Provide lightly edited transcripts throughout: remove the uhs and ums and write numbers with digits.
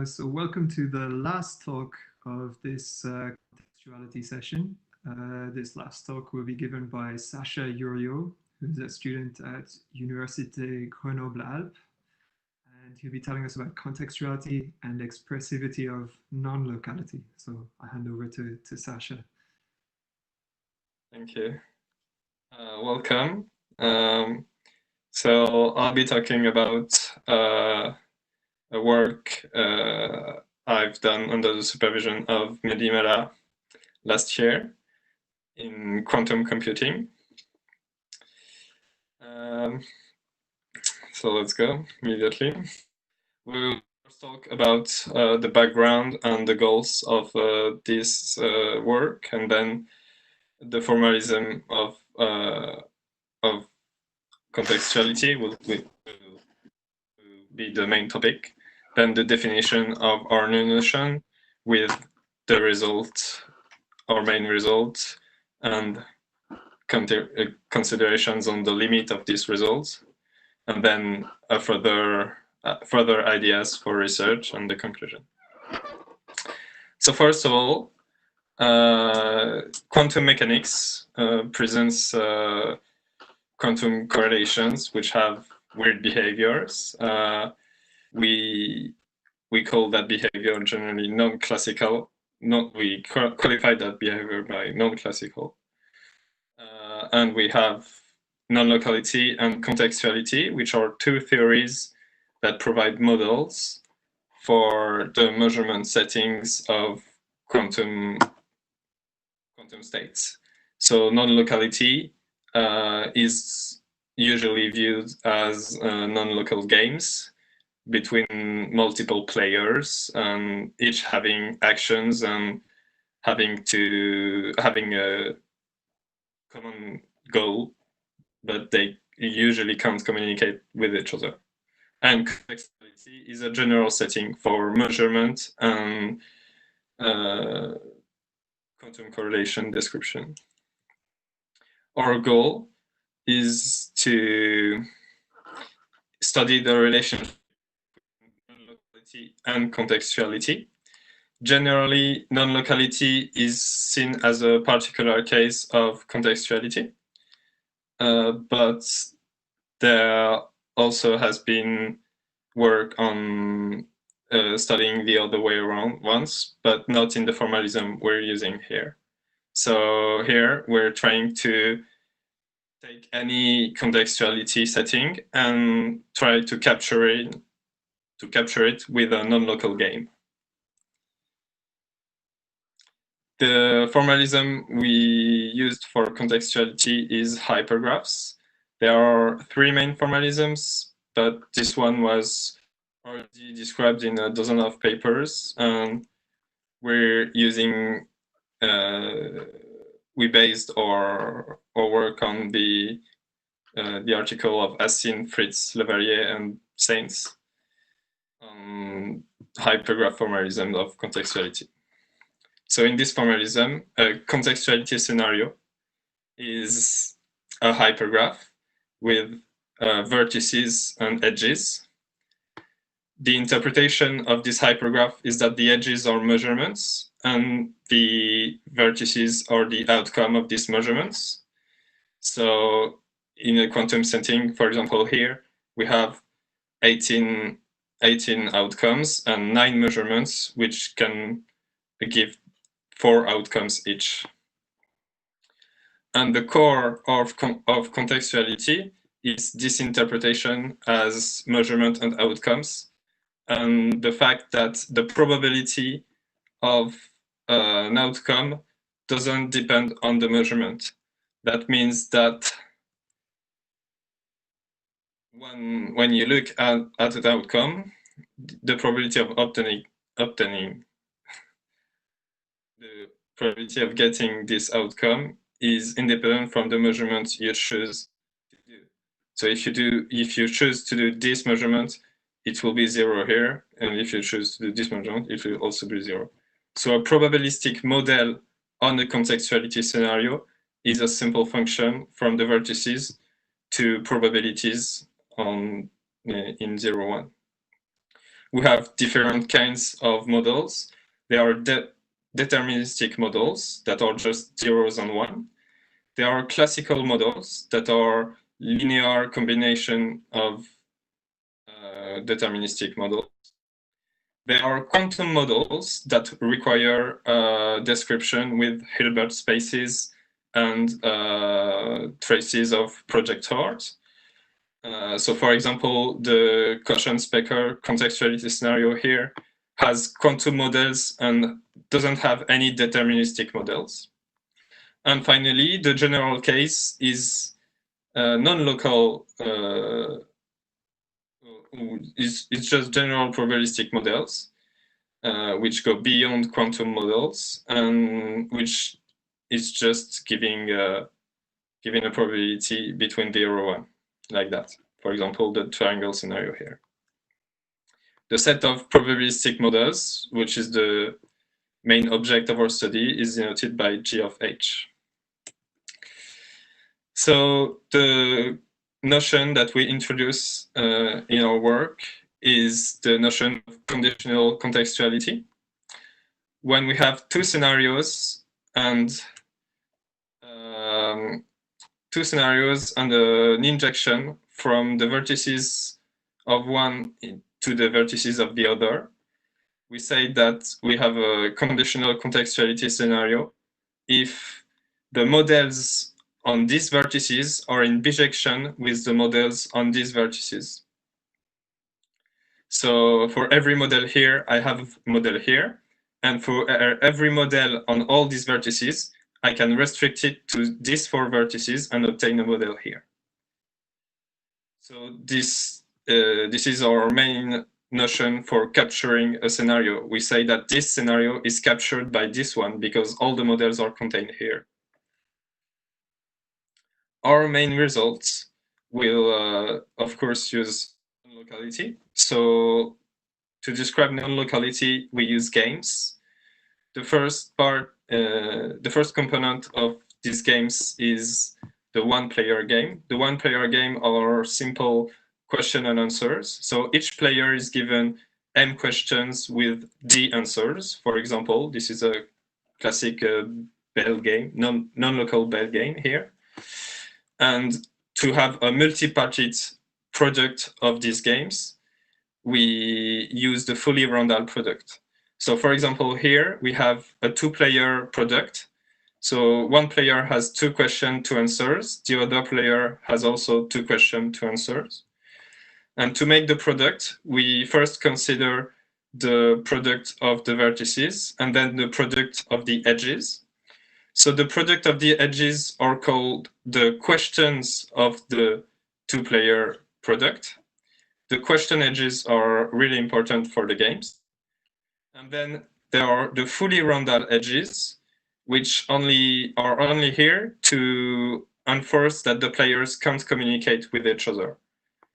So welcome to the last talk of this contextuality session. This last talk will be given by Sacha Huriot, who's a student at Université Grenoble-Alpes, and he'll be telling us about contextuality and expressivity of non-locality. So I hand over to Sacha. Thank you. Welcome. So I'll be talking about a work I've done under the supervision of Mehdi Mela last year in quantum computing. So let's go immediately. We'll first talk about the background and the goals of this work, and then the formalism of contextuality will be the main topic. Then the definition of our new notion with the result, our main result, and considerations on the limit of these results, and then further ideas for research and the conclusion. So first of all, quantum mechanics presents quantum correlations which have weird behaviors. We call that behavior generally non-classical. We qualify that behavior by non-classical. And we have non-locality and contextuality, which are two theories that provide models for the measurement settings of quantum states. So non-locality is usually viewed as non-local games between multiple players, and each having actions and having a common goal, but they usually can't communicate with each other. And contextuality is a general setting for measurement and quantum correlation description. Our goal is to study the relationship between non-locality and contextuality. Generally, non-locality is seen as a particular case of contextuality, but there also has been work on studying the other way around once, but not in the formalism we're using here. So here we're trying to take any contextuality setting and try to capture it with a non-local game. The formalism we used for contextuality is hypergraphs. There are three main formalisms, but this one was already described in a dozen of papers, and we're using we based our work on the article of Assin, Fritz, Leverrier, and Sainz on hypergraph formalism of contextuality. So in this formalism, a contextuality scenario is a hypergraph with vertices and edges. The interpretation of this hypergraph is that the edges are measurements and the vertices are the outcome of these measurements. So in a quantum setting, for example, here we have 18 outcomes and 9 measurements, which can give 4 outcomes each. And the core of contextuality is this interpretation as measurement and outcomes, and the fact that the probability of an outcome doesn't depend on the measurement. That means that when you look at an outcome, the probability of obtaining the probability of getting this outcome is independent from the measurement you choose to do. So if you choose to do this measurement, it will be 0 here, and if you choose to do this measurement, it will also be 0. So a probabilistic model on a contextuality scenario is a simple function from the vertices to probabilities in 0, 1. we have different kinds of models. There are deterministic models that are just zeros and one. There are classical models that are linear combination of deterministic models. There are quantum models that require description with Hilbert spaces and traces of projectors. So for example, the Cauchy-Specker contextuality scenario here has quantum models and doesn't have any deterministic models. And finally, the general case is non-local, it's just general probabilistic models, which go beyond quantum models and which is just giving a probability between 0 and 1, like that. For example, the triangle scenario here. The set of probabilistic models, which is the main object of our study, is denoted by G of H. So the notion that we introduce in our work is the notion of conditional contextuality. When we have two scenarios and an injection from the vertices of one to the vertices of the other, we say that we have a conditional contextuality scenario if the models on these vertices are in bijection with the models on these vertices. So for every model here, I have a model here. And for every model on all these vertices, I can restrict it to these 4 vertices and obtain a model here. So this is our main notion for capturing a scenario. We say that this scenario is captured by this one because all the models are contained here. Our main results will, of course, use non-locality. So to describe non-locality, we use games. The first part, the first component of these games is the one-player game. The one-player game are simple question and answers. So each player is given M questions with D answers. For example, this is a classic Bell game, non-local Bell game here. And to have a multi-parted product of these games, we use the fully roundel product. So for example, here we have a 2-player product. So one player has 2 questions, 2 answers. The other player has also 2 questions, 2 answers. And to make the product, we first consider the product of the vertices and then the product of the edges. So the product of the edges are called the questions of the 2-player product. The question edges are really important for the games. And then there are the fully roundel edges, which are only here to enforce that the players can't communicate with each other.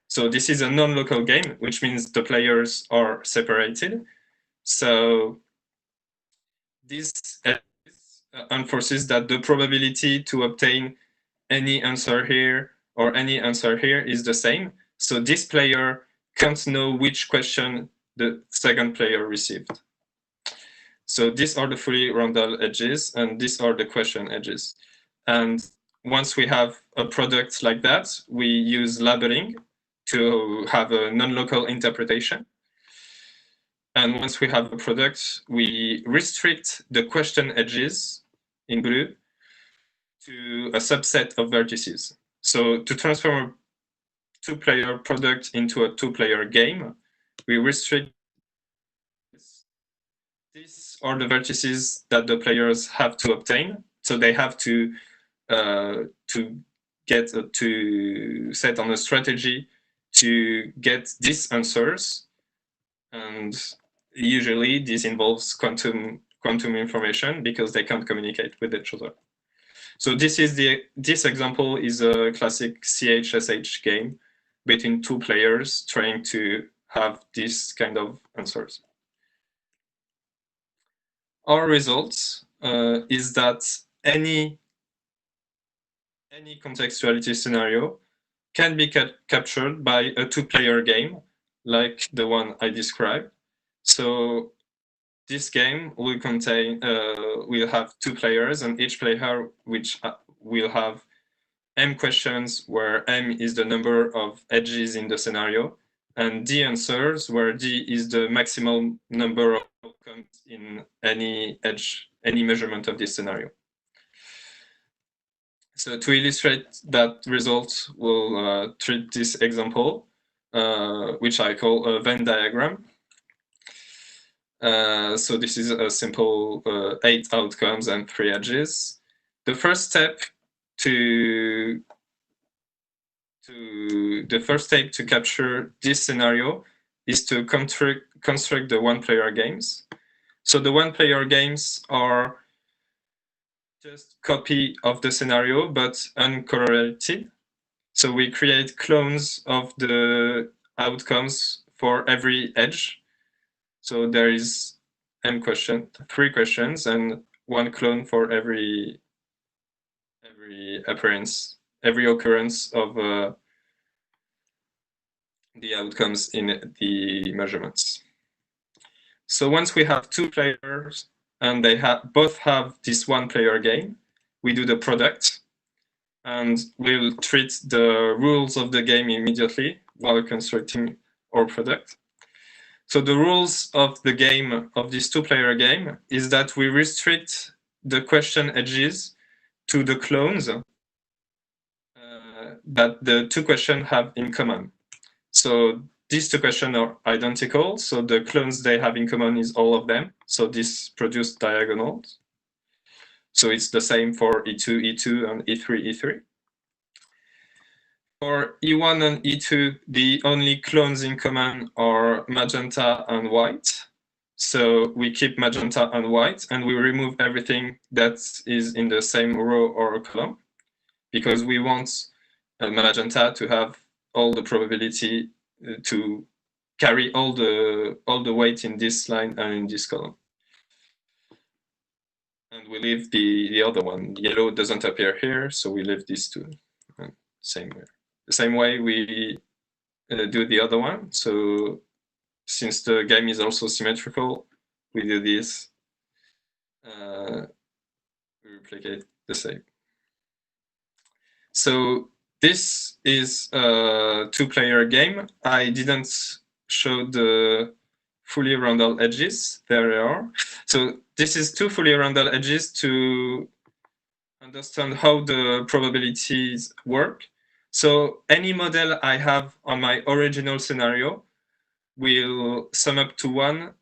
So this is a non-local game, which means the players are separated. So this enforces that the probability to obtain any answer here or any answer here is the same. So this player can't know which question the second player received. So these are the fully roundel edges, and these are the question edges. And once we have a product like that, we use labeling to have a non-local interpretation. And once we have a product, we restrict the question edges in blue to a subset of vertices. So to transform a 2-player product into a 2-player game, we restrict this. These are the vertices that the players have to obtain. So they have to set on a strategy to get these answers. And usually this involves quantum information because they can't communicate with each other. So this example is a classic CH/SH game between 2 players trying to have this kind of answers. Our results is that any contextuality scenario can be captured by a 2-player game like the one I described. So this game will contain, will have 2 players, and each player which will have m questions, where m is the number of edges in the scenario, and d answers, where d is the maximum number of outcomes in any edge, any measurement of this scenario. So to illustrate that result, we'll treat this example, which I call a Venn diagram. So this is a simple 8 outcomes and 3 edges. The first step to capture this scenario is to construct the one-player games. So the one-player games are just copy of the scenario, but uncorrelated. So we create clones of the outcomes for every edge. So there is 3 questions, and 1 clone for every occurrence of the outcomes in the measurements. So once we have 2 players and they both have this one-player game, we do the product, and we'll treat the rules of the game immediately while constructing our product. So the rules of the game, of this 2-player game, is that we restrict the question edges to the clones that the 2 questions have in common. So these 2 questions are identical, so the clones they have in common is all of them. So this produces diagonals. So it's the same for E2, E2, and E3, E3. For E1 and E2, the only clones in common are magenta and white. So we keep magenta and white, and we remove everything that is in the same row or column, because we want magenta to have all the probability to carry all the weight in this line and in this column. And we leave the other one. Yellow doesn't appear here, so we leave these 2. The same way we do the other one. So since the game is also symmetrical, we do this. We replicate the same. So this is a 2-player game. I didn't show the fully roundel edges. There they are. So this is 2 fully roundel edges to understand how the probabilities work. So any model I have on my original scenario will sum up to 1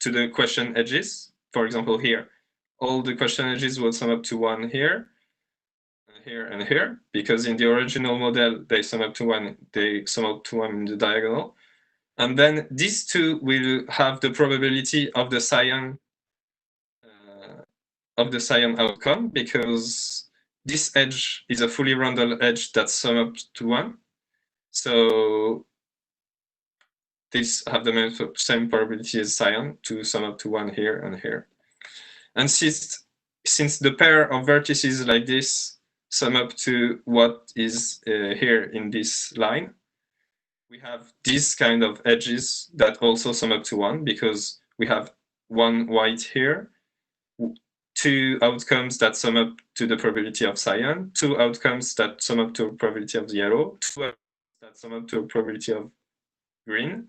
to the question edges. For example, here, all the question edges will sum up to 1 here, here, and here, because in the original model they sum up to 1. They sum up to 1 in the diagonal, and then these 2 will have the probability of the cyan outcome, because this edge is a fully roundel edge that sum up to 1. So these have the same probability as cyan to sum up to 1 here and here. And since the pair of vertices like this sum up to what is here in this line, we have these kind of edges that also sum up to 1, because we have 1 white here, 2 outcomes that sum up to the probability of cyan, 2 outcomes that sum up to a probability of yellow, 2 outcomes that sum up to a probability of green.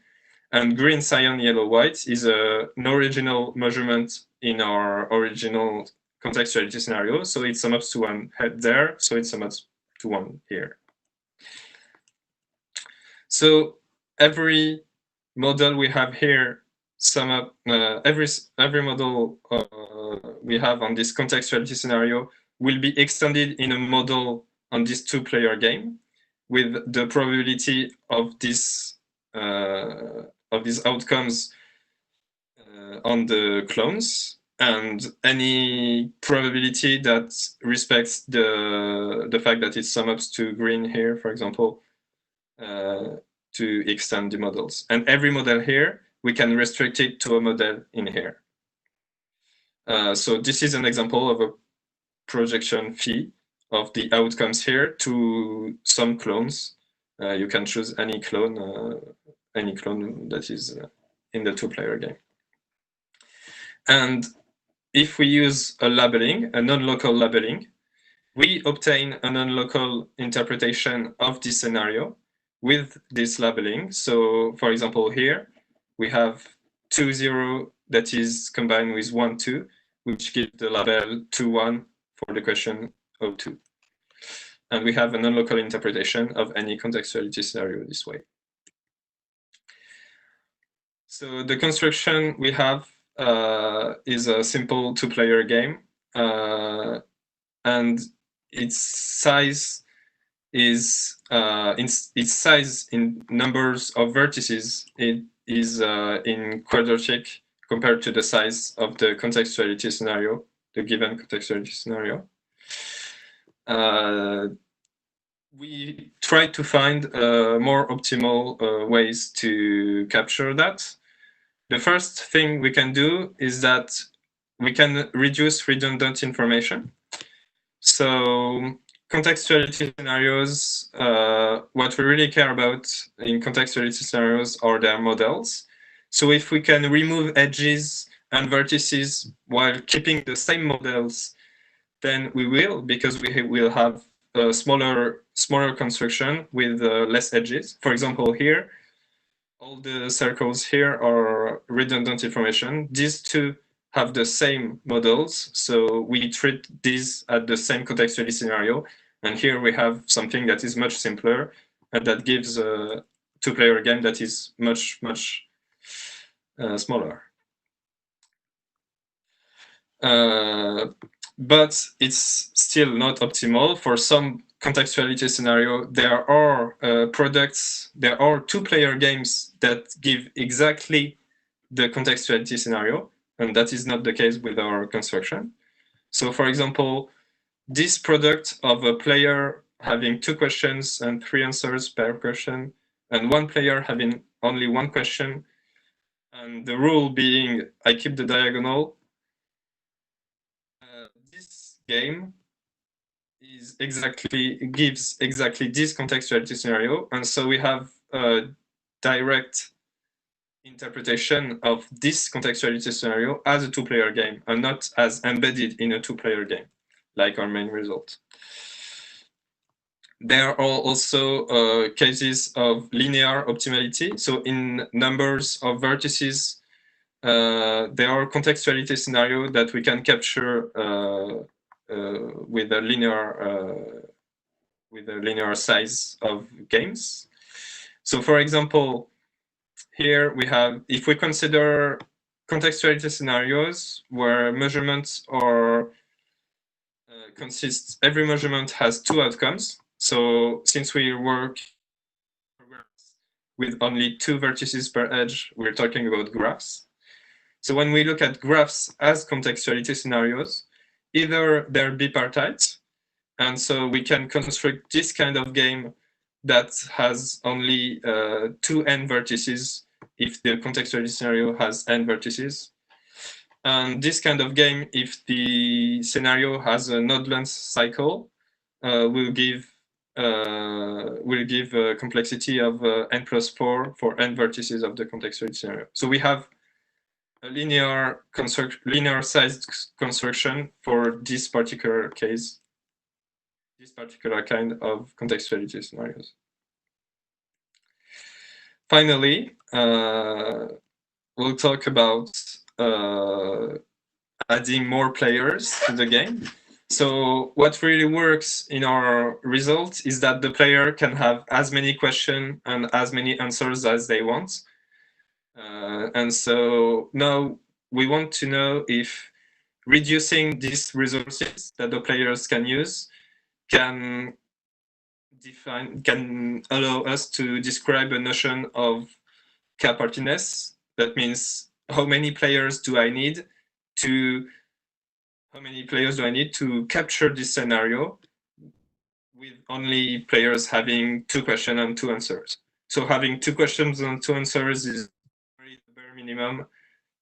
And green, cyan, yellow, white is an original measurement in our original contextuality scenario. So it sums up to 1 head there, so it sums up to 1 here. So every model we have here sum up, every model we have on this contextuality scenario will be extended in a model on this 2-player game with the probability of these outcomes on the clones, and any probability that respects the fact that it sums up to green here, for example, to extend the models. And every model here, we can restrict it to a model in here. So this is an example of a projection phi of the outcomes here to some clones. You can choose any clone any clone that is in the two-player game. And if we use a labeling, a non-local labeling, we obtain a non-local interpretation of this scenario with this labeling. So for example, here we have 2, 0 that is combined with 1, 2, which gives the label 2, 1 for the question 02. And we have a non-local interpretation of any contextuality scenario this way. So the construction we have is a simple two-player game, and its size is its size in numbers of vertices. It is in quadratic compared to the size of the contextuality scenario, the given contextuality scenario. We try to find more optimal ways to capture that. The first thing we can do is that we can reduce redundant information. So contextuality scenarios, what we really care about in contextuality scenarios are their models. So if we can remove edges and vertices while keeping the same models, then we will, because we will have a smaller construction with less edges. For example, here, all the circles here are redundant information. These two have the same models, so we treat these at the same contextuality scenario. And here we have something that is much simpler and that gives a two-player game that is much smaller. But it's still not optimal. For some contextuality scenario, there are products, there are two-player games that give exactly the contextuality scenario, and that is not the case with our construction. So for example, this product of a player having 2 questions and 3 answers per question, and one player having only 1 question, and the rule being I keep the diagonal, this game is gives exactly this contextuality scenario, and so we have a direct interpretation of this contextuality scenario as a two-player game and not as embedded in a two-player game, like our main result. There are also cases of linear optimality. So in numbers of vertices, there are contextuality scenarios that we can capture with a linear size of games. So for example, here we have, if we consider contextuality scenarios where measurements are every measurement has 2 outcomes. So since we work with only 2 vertices per edge, we're talking about graphs. So when we look at graphs as contextuality scenarios, either they're bipartite, and so we can construct this kind of game that has only 2 n vertices if the contextuality scenario has n vertices. And this kind of game, if the scenario has a node length cycle, will give a complexity of n plus 4 for n vertices of the contextuality scenario. So we have a linear sized construction for this particular case, this particular kind of contextuality scenarios. Finally, we'll talk about adding more players to the game. So what really works in our result is that the player can have as many questions and as many answers as they want. And so now we want to know if reducing these resources that the players can use can allow us to describe a notion of k-partiness. That means how many players do I need to capture this scenario with only players having 2 questions and 2 answers. So having 2 questions and 2 answers is the bare minimum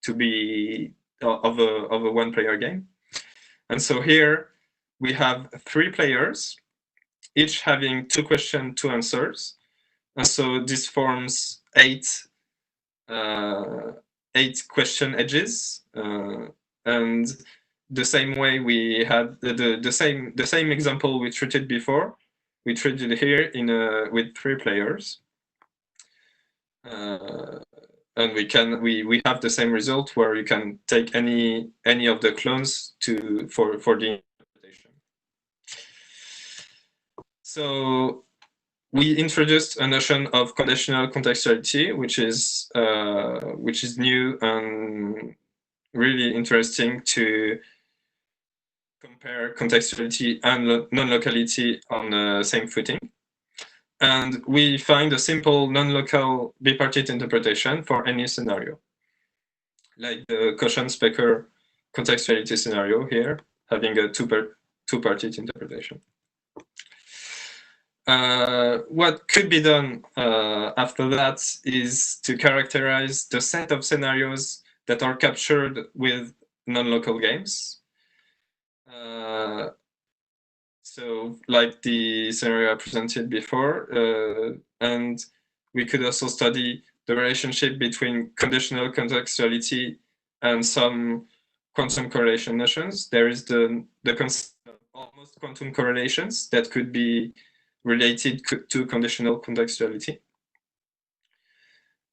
to be of a one-player game. And so here we have 3 players, each having 2 questions, 2 answers. And so this forms 8 question edges, and the same way we had the same example we treated before, we treated here in with 3 players, and we have the same result where you can take any of the clones for the interpretation. So we introduced a notion of conditional contextuality, which is new and really interesting to compare contextuality and non-locality on the same footing. And we find a simple non-local bipartite interpretation for any scenario, like the Cauchy-Specker contextuality scenario here, having a two-partite interpretation. What could be done after that is to characterize the set of scenarios that are captured with non-local games. So like the scenario I presented before, and we could also study the relationship between conditional contextuality and some quantum correlation notions. There is the concept of almost quantum correlations that could be related to conditional contextuality.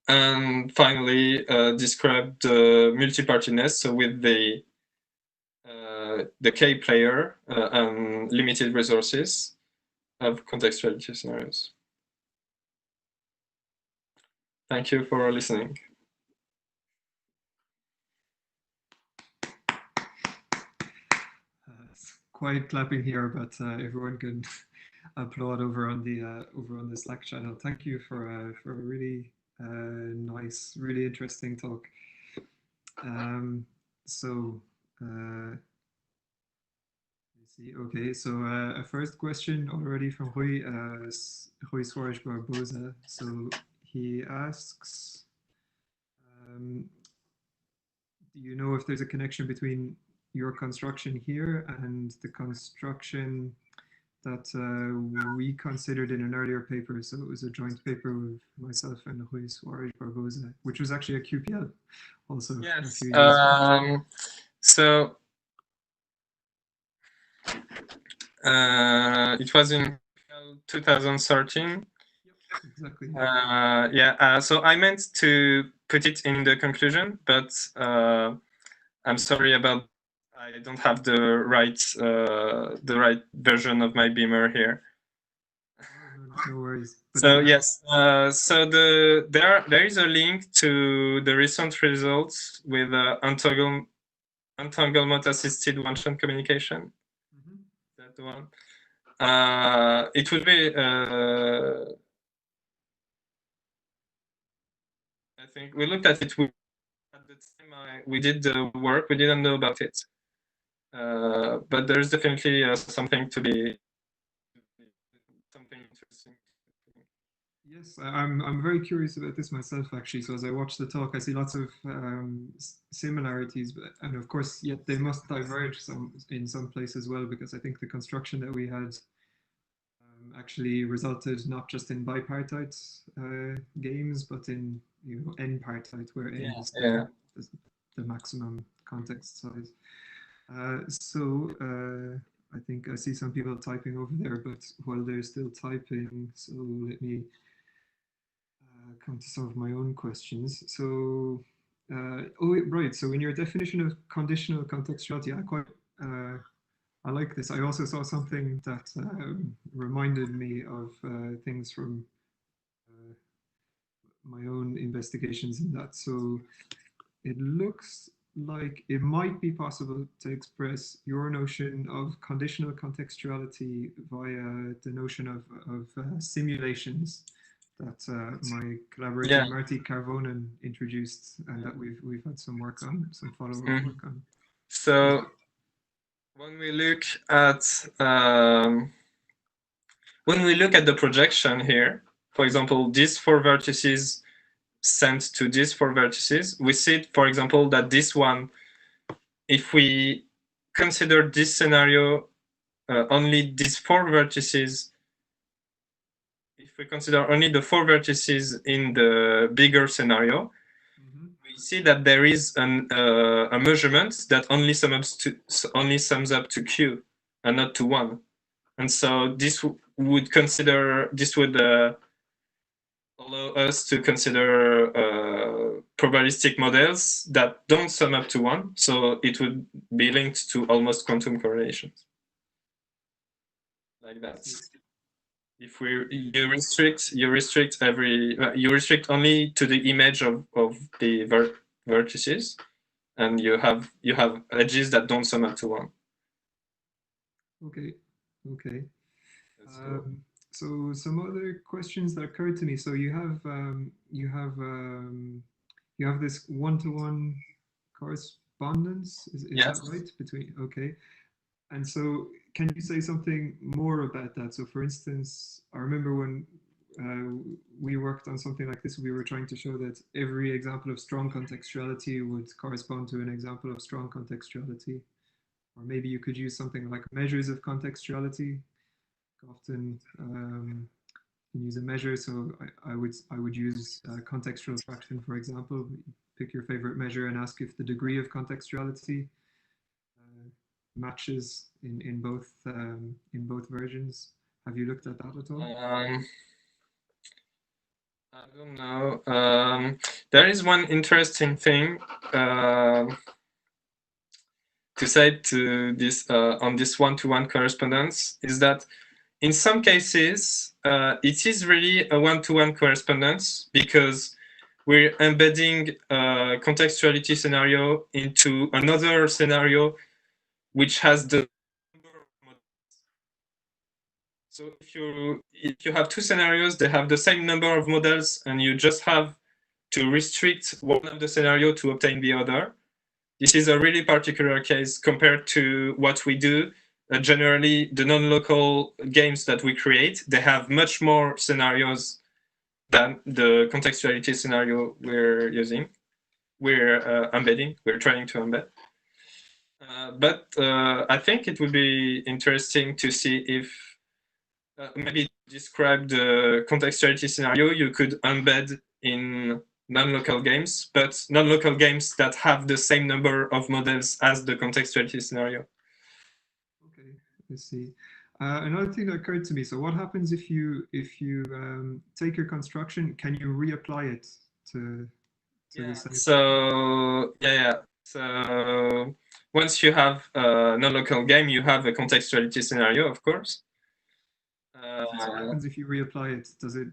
And finally, describe the multipartiness, so with the K player and limited resources of contextuality scenarios. Thank you for listening. Quiet clapping here, but everyone can applaud over on the Slack channel. Thank you for a really nice, really interesting talk. Let's see. Okay, so a first question already from Rui Soares Barbosa. So he asks, do you know if there's a connection between your construction here and the construction that we considered in an earlier paper? So it was a joint paper with myself and Rui Soares Barbosa, which was actually a QPL also. Yes. A few years ago. So it was in 2013. Exactly. So I meant to put it in the conclusion, but I'm sorry about. I don't have the right version of my Beamer here. No worries. So yes, so there is a link to the recent results with entanglement assisted one-shot communication. That one. It would be. I think we looked at it. At the time we did the work, we didn't know about it. But there is definitely something interesting. Yes, I'm very curious about this myself, actually. So as I watch the talk, I see lots of similarities, and of course, yet they must diverge in some place as well, because I think the construction that we had actually resulted not just in bipartite games, but in n-partite, where n is the maximum context size. I think I see some people typing over there, but while they're still typing, so let me come to some of my own questions. So, right. So in your definition of conditional contextuality, I like this. I also saw something that reminded me of things from my own investigations in that. So it looks like it might be possible to express your notion of conditional contextuality via the notion of simulations that my collaborator Marty Carvonen introduced, and that we've had some work on, some follow-up work on. So when we look at the projection here, for example, these 4 vertices sent to these 4 vertices, we see, for example, that this one, if we consider this scenario, only these 4 vertices if we consider only the 4 vertices in the bigger scenario, we see that there is a measurement that only sums up to q and not to 1. And so this would allow us to consider probabilistic models that don't sum up to 1. So it would be linked to almost quantum correlations. Like that. If you restrict only to the image of the vertices, and you have edges that don't sum up to 1. Okay. So some other questions that occurred to me. So you have this one-to-one correspondence. Is Yes. that right? Okay. And so can you say something more about that? So for instance, I remember when we worked on something like this, we were trying to show that every example of strong contextuality would correspond to an example of strong contextuality. Or maybe you could use something like measures of contextuality. Often you can use a measure. So I would use contextual fraction, for example. Pick your favorite measure and ask if the degree of contextuality matches in both versions. Have you looked at that at all? I don't know. There is one interesting thing to say to this on this one-to-one correspondence is that in some cases it is really a one-to-one correspondence because we're embedding a contextuality scenario into another scenario which has the number of models. So if you have 2 scenarios, they have the same number of models, and you just have to restrict one of the scenario to obtain the other. This is a really particular case compared to what we do. Generally, the non-local games that we create, they have much more scenarios than the contextuality scenario we're using. We're embedding, we're trying to embed. But I think it would be interesting to see if maybe describe the contextuality scenario you could embed in non-local games, but non-local games that have the same number of models as the contextuality scenario. Okay, I see. Another thing that occurred to me. So what happens if you take your construction? Can you reapply it to the same? So So once you have a non-local game, you have a contextuality scenario, of course. So what happens if you reapply it? Does it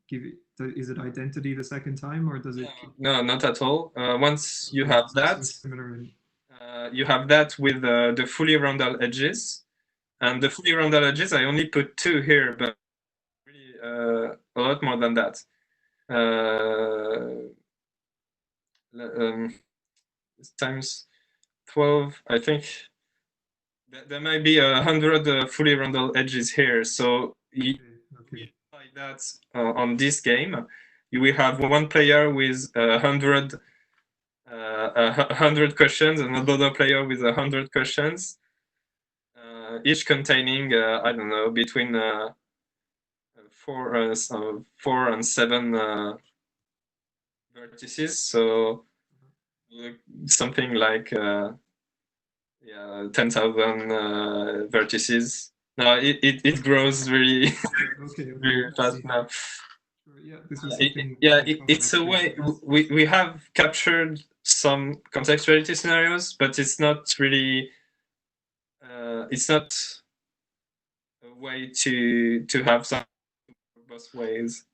give it? Is it identity the second time, or does it? No, not at all. Once you have that, similar. You have that with the fully roundel edges, and the fully roundel edges. I only put 2 here, but really a lot more than that. Times 12, I think. There might be 100 fully roundel edges here. So you apply that on this game. You will have one player with 100 questions and another player with 100 questions, each containing I don't know, between 4 and 7 vertices. So something like 10,000 vertices. No, it grows really really fast now. Yeah, this is something. It's a way we have captured some contextuality scenarios, but it's not really it's not a way to have some both ways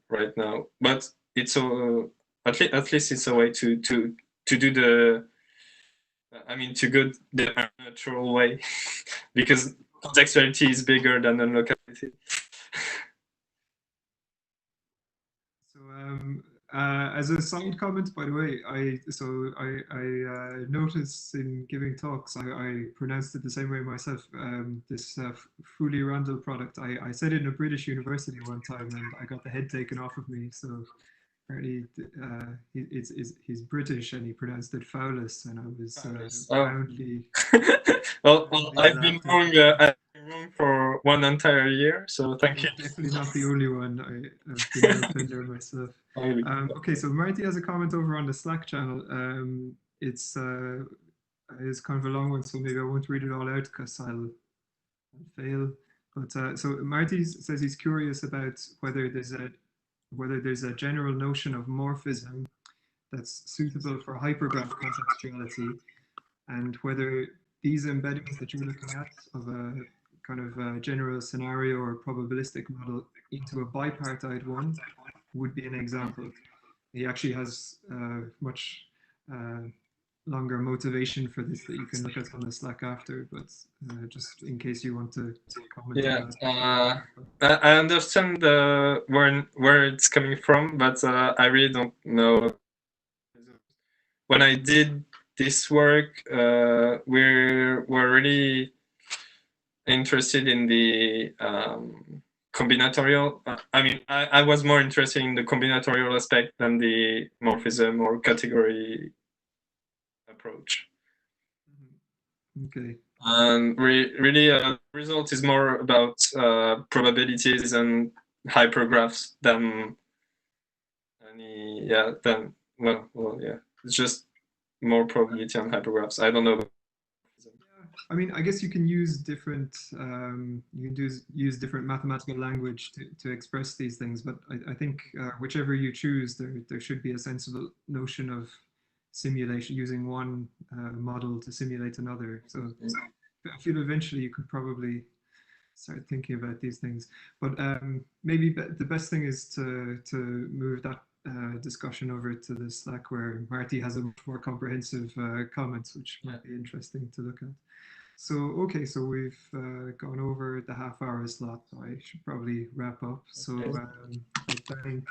right now. But it's at least it's a way to do the to go the natural way because contextuality is bigger than non-locality. So as a side comment, by the way, I noticed in giving talks, I pronounced it the same way myself. This fully roundel product, I said it in a British university one time, and I got the head taken off of me. So apparently, he's British, and he pronounced it Fowlis, and I was proudly. Well, I've been wrong room for one entire year, so thank you. Definitely not the only one. I've been an offender myself. Okay, so Marty has a comment over on the Slack channel. It's kind of a long one, so maybe I won't read it all out because I'll fail. But so Marty says he's curious about whether there's a general notion of morphism that's suitable for hypergraph contextuality, and whether these embeddings that you're looking at of a kind of a general scenario or probabilistic model into a bipartite one would be an example. He actually has much longer motivation for this that you can look at on the Slack after, but just in case you want to comment on that. I understand where it's coming from, but I really don't know. When I did this work, we're really interested in the combinatorial. I mean, I was more interested in the combinatorial aspect than the morphism or category approach. Okay. And really, the result is more about probabilities and hypergraphs than any. It's just more probability and hypergraphs. I don't know. I mean, I guess you can use different use different mathematical language to express these things, but I think whichever you choose, there should be a sensible notion of simulation, using one model to simulate another. So I feel eventually you could probably start thinking about these things. But maybe the best thing is to move that discussion over to the Slack where Marty has a much more comprehensive comments, which might be interesting to look at. So, okay, so we've gone over the half-hour slot, so I should probably wrap up. So I thank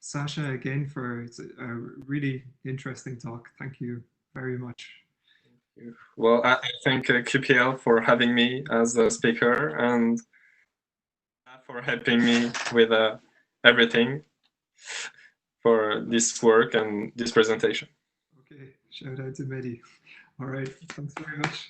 Sacha again for a really interesting talk. Thank you very much. Thank you. Well, I thank QPL for having me as a speaker and for helping me with everything for this work and this presentation. Okay, shout out to Mehdi. All right, thanks very much.